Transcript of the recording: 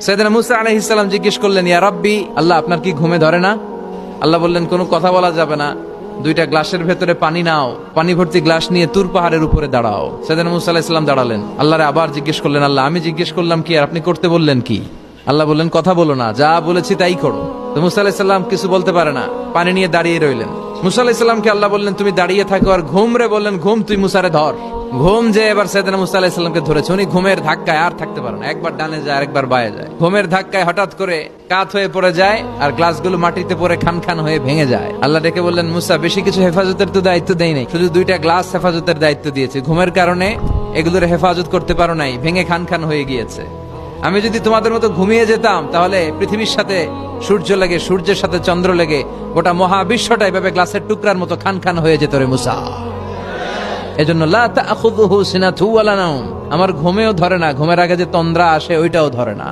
সাইয়েদনা মুসা আলাইহিস সালাম জিজ্ঞেস করলেন, ইয়া রাব্বি, আল্লাহ আপনার কি ঘুমে ধরে না? আল্লাহ বললেন, কোনো কথা বলা যাবে না, দুইটা গ্লাসের ভেতরে পানি নাও, পানি ভর্তি গ্লাস নিয়ে তুর পাহাড়ের উপরে দাঁড়াও। সাইয়েদনা মুসা আলাইহিস সালাম দাঁড়ালেন। আল্লাহরে আবার জিজ্ঞেস করলেন, আল্লাহ আমি জিজ্ঞেস করলাম কি আর আপনি করতে বললেন কি? আল্লাহ বললেন, কথা বলো না, যা বলেছি তাই করো। তো মুসা আলাইহিস সালাম কিছু বলতে পারে না, পানি নিয়ে দাঁড়িয়ে রইলেন। মুসা আলাইহিস সালামকে আল্লাহ বললেন, তুমি দাঁড়িয়ে থাকো আর ঘুম রে বললেন, ঘুম তুই মুসারে ধর। ঘুম যে এবার সাইয়েদনা মুসা আলাইহিস সালামকে ধরেছে। উনি ঘুমের ধাক্কায় আর থাকতে পারেন, একবার ডানে যায় আরেকবার বায়ে যায়। ঘুমের ধাক্কায় হঠাৎ করে কাত হয়ে পড়ে যায় আর গ্লাসগুলো মাটিতে পড়ে খান খান হয়ে ভেঙে যায়। আল্লাহ ডেকে বললেন, মুসা বেশি কিছু হেফাজতের তো দায়িত্ব দেই নাই, শুধু দুইটা গ্লাস হেফাজতের দায়িত্ব দিয়েছে। ঘুমের কারণে এগুলোর হেফাজত করতে পারো নাই, ভেঙে খান খান হয়ে গিয়েছে। আমি যদি তোমাদের মতো ঘুমিয়ে যেতাম তাহলে পৃথিবীর সাথে সূর্য লেগে, সূর্যের সাথে চন্দ্র লেগে গোটা মহাবিশ্বটা এভাবে গ্লাসের টুকরার মতো খান খান হয়ে যেত রে মুসা। এজন্য লা তাখুযুহু সিনাতু ওয়ালা নাওম, আমার ঘুমেও ধরে না, ঘুমের আগে যে তন্দ্রা আসে ওইটাও ধরে না।